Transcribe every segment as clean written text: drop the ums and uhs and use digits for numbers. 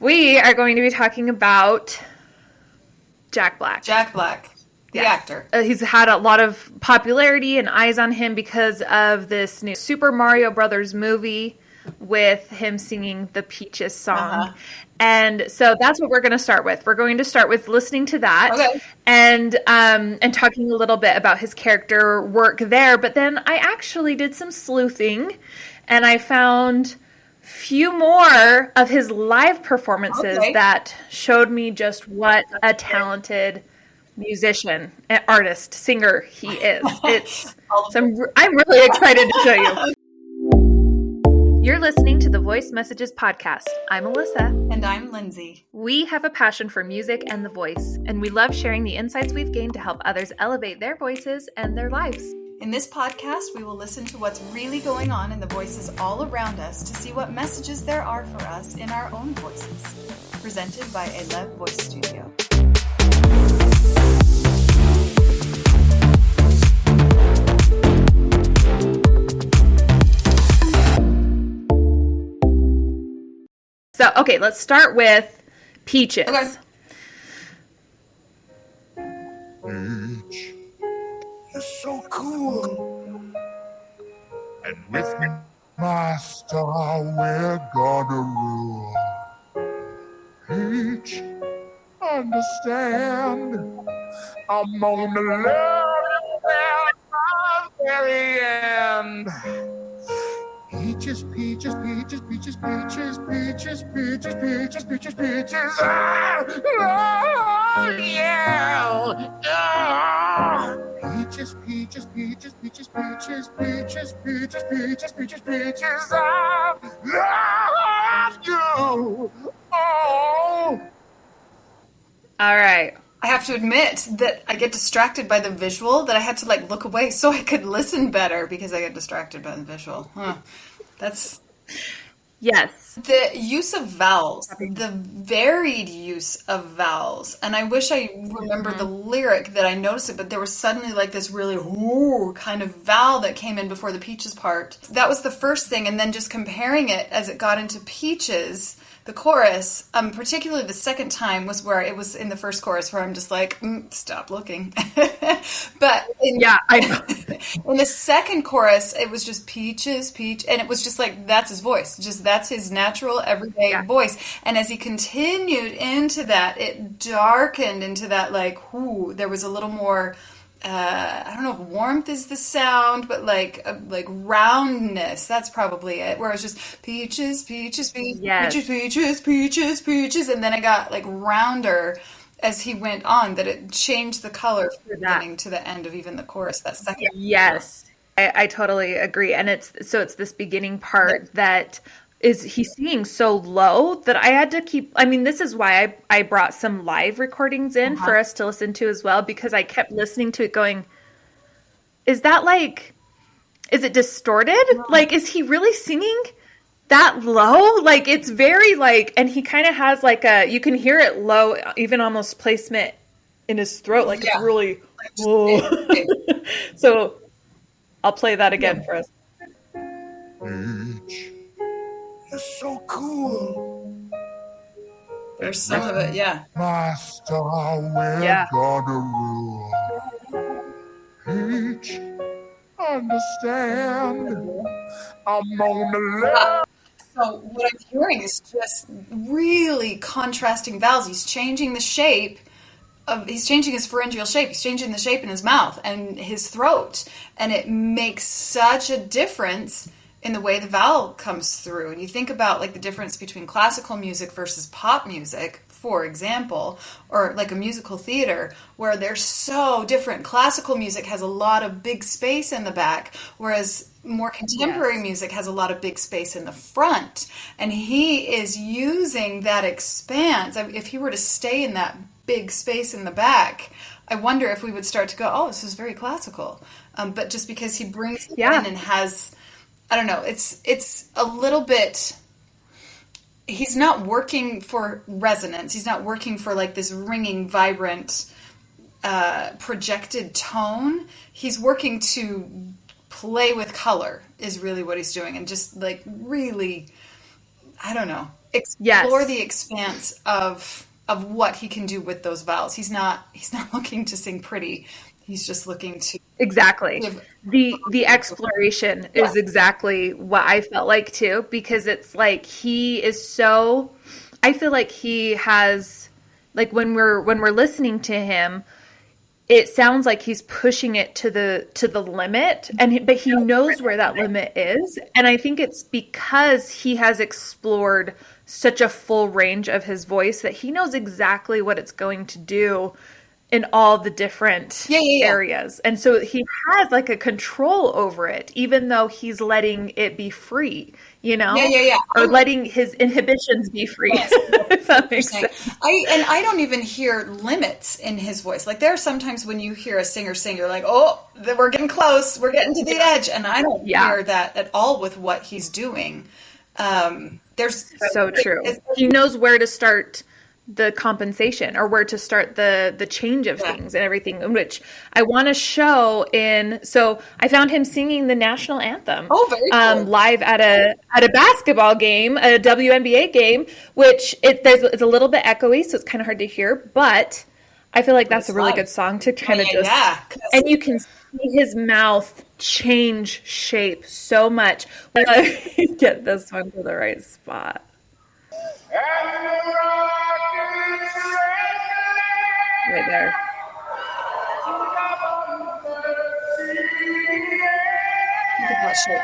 We are going to be talking about Jack Black. Jack Black, the actor. He's had a lot of popularity and eyes on him because of this new Super Mario Brothers movie with him singing the Peaches song. And so that's what we're going to start with. We're going to start with listening to that and talking a little bit about his character work there. But then I actually did some sleuthing and I found few more of his live performances that showed me just what a talented musician, artist, singer he is. I'm really excited to show you. You're listening to the Voice Messages podcast. I'm Alyssa. And I'm Lindsay. We have a passion for music and the voice, and we love sharing the insights we've gained to help others elevate their voices and their lives. In this podcast, we will listen to what's really going on in the voices all around us to see what messages there are for us in our own voices. Presented by a Lev Voice Studio. So, okay, let's start with Peaches. Peach, you're so cool. And with me, my star, we're gonna rule. Peach, understand, I'm gonna love you till the very end. Peaches, peaches, peaches, peaches, peaches, peaches, peaches, peaches, peaches, peaches. Ah, yeah. Peaches, peaches, peaches, peaches, peaches, peaches, peaches, peaches, peaches, peaches. I love you. Oh. All right. I have to admit that I get distracted by the visual, that I had to look away so I could listen better because I get distracted by the visual. That's... Yes. The use of vowels, the varied use of vowels. And I wish I remembered the lyric that I noticed it, but there was suddenly this really whoo kind of vowel that came in before the Peaches part. That was the first thing. And then just comparing it as it got into Peaches, the chorus, particularly the second time was where it was in the first chorus where I'm just stop looking. But I know. In the second chorus, it was just Peaches, Peach, and it was just that's his voice. Just that's his natural everyday voice. And as he continued into that, it darkened into that whoo, there was a little more I don't know if warmth is the sound, but roundness. That's probably it. Where it was just peaches, peaches, peaches, peaches, peaches, peaches, peaches, and then it got rounder as he went on. That it changed the color from the beginning to the end of even the chorus. That second. Yes, I totally agree. And it's this beginning part that is he's singing so low that I had to keep, this is why I brought some live recordings in for us to listen to as well, because I kept listening to it going, is that is it distorted? Is he really singing that low? It's very and he kind of has you can hear it low, even almost placement in his throat. It's really, whoa. So I'll play that again for us. You're so cool. There's some of it, My star, we're gonna rule. Peach, understand, I'm gonna love. So what I'm hearing is just really contrasting vowels. He's changing the shape. He's changing his pharyngeal shape. He's changing the shape in his mouth and his throat. And it makes such a difference in the way the vowel comes through. And you think about the difference between classical music versus pop music, for example, or a musical theater, where they're so different. Classical music has a lot of big space in the back, whereas more contemporary music has a lot of big space in the front. And he is using that expanse. If he were to stay in that big space in the back, I wonder if we would start to go, oh, this is very classical. But just because he brings it in and has... I don't know. It's a little bit. He's not working for resonance. He's not working for this ringing, vibrant, projected tone. He's working to play with color. Is really what he's doing, and just really, I don't know. explore the Yes, expanse of what he can do with those vowels. He's not looking to sing pretty. He's just looking to exactly. give. The exploration Yeah. is exactly what I felt like too, because it's like he is so, I feel like he has, like when we're listening to him, it sounds like he's pushing it to the limit, but he knows where that limit is, and I think it's because he has explored such a full range of his voice that he knows exactly what it's going to do in all the different Yeah, yeah, yeah. areas, and so he has like a control over it, even though he's letting it be free, Yeah, yeah, yeah. or letting his inhibitions be free. Yes, that's If that what you're makes saying. sense. I don't even hear limits in his voice. Like there are sometimes when you hear a singer sing, you're like, oh, we're getting close, we're getting to the edge, and I don't Yeah. hear that at all with what he's doing. There's So true. it's, He knows where to start the compensation, or where to start the change of yeah. things and everything, which I want to show in. So I found him singing the national anthem Oh, very cool. live at a basketball game, a WNBA game, which it's a little bit echoey, so it's kind of hard to hear, but I feel like But that's it's a really live. good song to Yeah, kind of yeah, just, yeah. 'Cause and you can see his mouth change shape so much. Get this one to the right spot. Right there. look at that shape.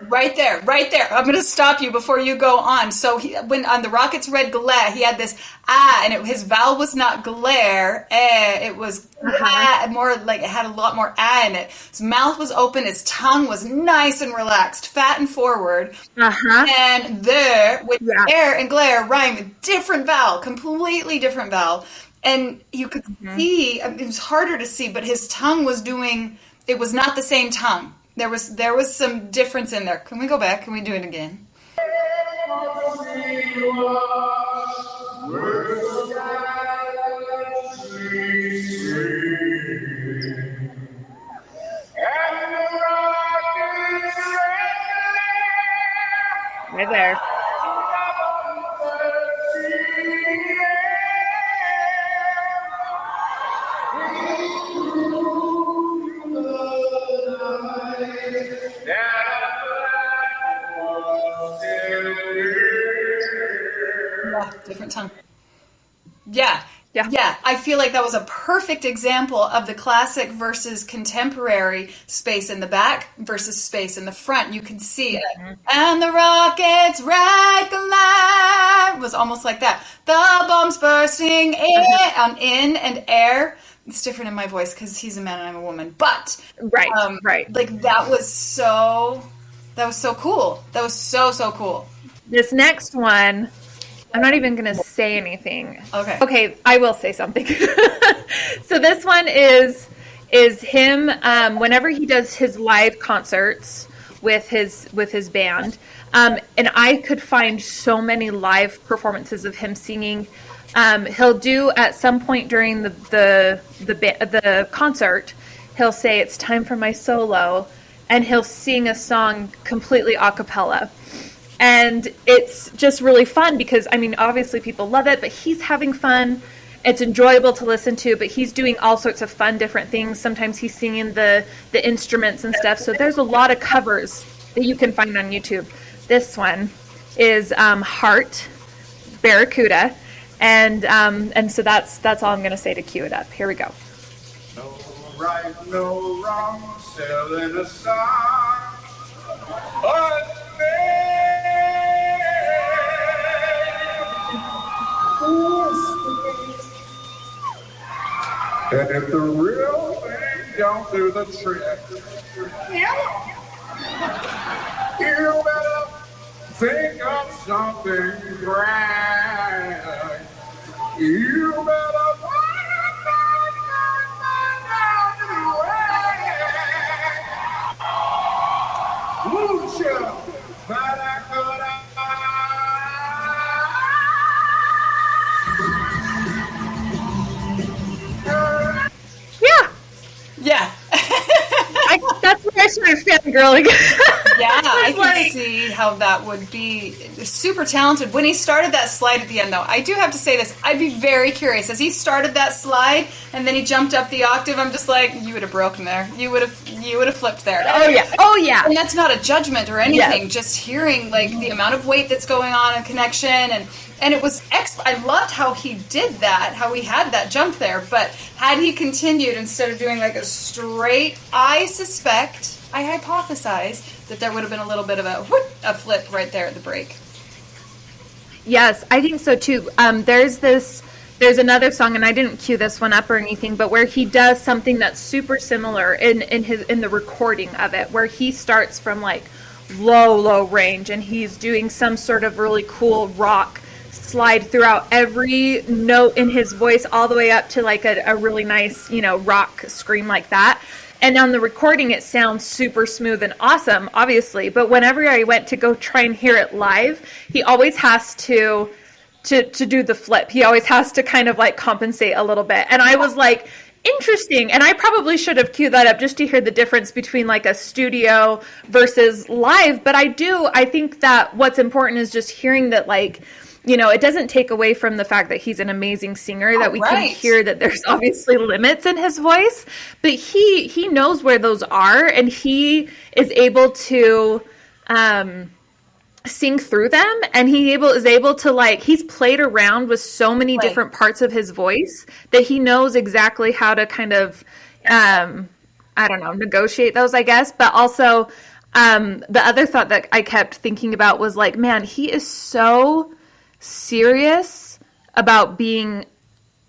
Right there, right there. I'm going to stop you before you go on. So when on the Rockets read glare, he had this and his vowel was not glare, it was Uh-huh. more like it had a lot more in it. His mouth was open, his tongue was nice and relaxed, fat and forward. Uh-huh. And there, with Yeah. air and glare rhyme, a different vowel, completely different vowel. And you could see, it was harder to see, but his tongue was doing, it was not the same tongue. There was some difference in there. Can we go back? Can we do it again? Right there. Yeah, different tongue. Yeah. Yeah. Yeah, I feel like that was a perfect example of the classic versus contemporary space in the back versus space in the front. You can see it. And the rockets red glare was almost like that. The bombs bursting in and air. It's different in my voice because he's a man and I'm a woman. But Right. Right. like that was so cool. That was so cool. This next one, I'm not even going to say anything. Okay. Okay, I will say something. So this one is him whenever he does his live concerts with his band. And I could find so many live performances of him singing. He'll do at some point during the concert, he'll say it's time for my solo, and he'll sing a song completely a cappella. And it's just really fun because, I mean, obviously people love it, but he's having fun. It's enjoyable to listen to, but he's doing all sorts of fun, different things. Sometimes he's singing the instruments and stuff. So there's a lot of covers that you can find on YouTube. This one is Heart, Barracuda. And so that's all I'm going to say to cue it up. Here we go. No right, no wrong, selling a song. But and if the real thing don't do the trick, you better think of something grand. You better down the way. Lucha, Barracuda. fangirling. Yeah, I can like, see how that would be super talented. When he started that slide at the end, though, I do have to say this. I'd be very curious. As he started that slide and then he jumped up the octave, I'm just like, you would have broken there. You would have flipped there. Oh, yeah. Oh, yeah. And that's not a judgment or anything. Just hearing, like, the amount of weight that's going on and connection. And it was, I loved how he did that, how he had that jump there. But had he continued, instead of doing, like, a straight, I hypothesize that there would have been a little bit of a flip right there at the break. Yes, I think so too. There's another song, and I didn't cue this one up or anything, but where he does something that's super similar in the recording of it, where he starts from like low range, and he's doing some sort of really cool rock slide throughout every note in his voice, all the way up to like a really nice, rock scream like that. And on the recording, it sounds super smooth and awesome, obviously. But whenever I went to go try and hear it live, he always has to do the flip. He always has to kind of like compensate a little bit. And I was like, interesting. And I probably should have queued that up just to hear the difference between like a studio versus live. But I think that what's important is just hearing that, like, it doesn't take away from the fact that he's an amazing singer, that we can hear that there's obviously limits in his voice, but he knows where those are, and he is able to sing through them, and is able to, like, he's played around with so many different parts of his voice that he knows exactly how to kind of, I don't know, negotiate those, I guess, but also the other thought that I kept thinking about was like, man, he is so serious about being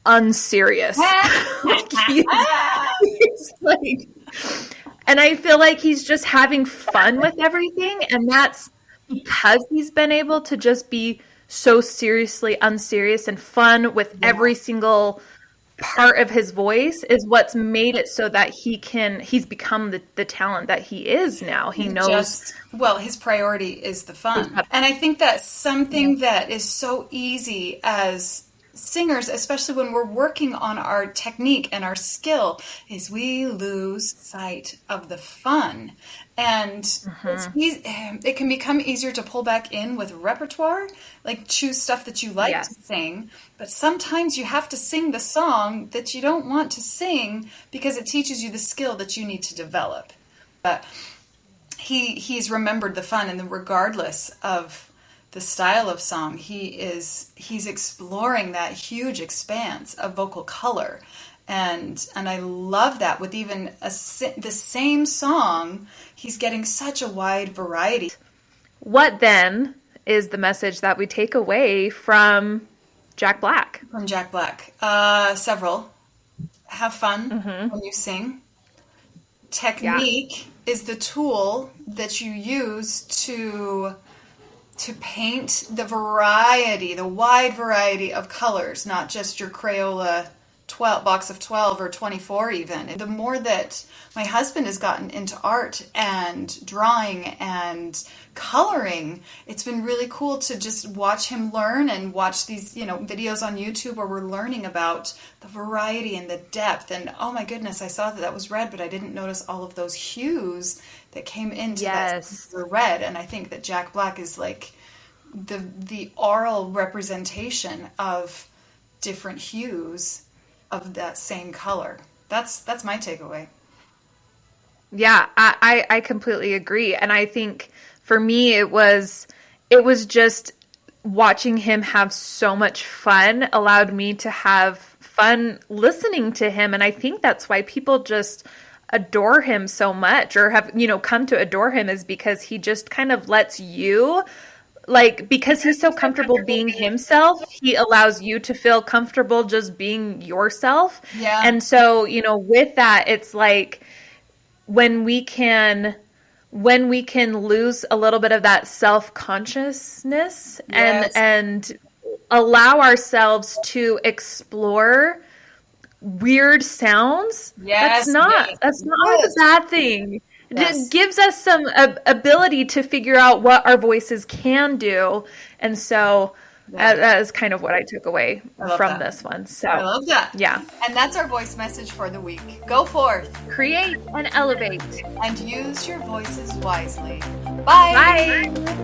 unserious. he's like, and I feel like he's just having fun with everything, and that's because he's been able to just be so seriously unserious and fun with every single part of his voice is what's made it so that he's become the talent that he is now. He knows his priority is the fun. And I think that's something that is so easy as singers, especially when we're working on our technique and our skill, is we lose sight of the fun. And it can become easier to pull back in with repertoire, like choose stuff that you like to sing. But sometimes you have to sing the song that you don't want to sing because it teaches you the skill that you need to develop. But he's remembered the fun, and then regardless of the style of song, he's exploring that huge expanse of vocal color. And I love that with even the same song, he's getting such a wide variety. What then is the message that we take away from Jack Black? From Jack Black? Several. Have fun when you sing. Technique is the tool that you use to paint the wide variety of colors, not just your Crayola box of 12 or 24 even. The more that my husband has gotten into art and drawing and coloring, it's been really cool to just watch him learn and watch these, videos on YouTube where we're learning about the variety and the depth. And oh my goodness, I saw that was red, but I didn't notice all of those hues that came into that red. And I think that Jack Black is like the oral representation of different hues of that same color. That's my takeaway. Yeah, I completely agree. And I think for me, it was just watching him have so much fun allowed me to have fun listening to him. And I think that's why people just adore him so much, or have, come to adore him, is because he just kind of lets you, like, because he's so comfortable being himself, he allows you to feel comfortable just being yourself. Yeah. And so, with that, it's like when we can lose a little bit of that self-consciousness and allow ourselves to explore weird sounds. That's not a bad thing. It gives us some ability to figure out what our voices can do. And so That is kind of what I took away from that. this one. So I love that. Yeah. And that's our voice message for the week. Go forth. Create and elevate. And use your voices wisely. Bye. Bye.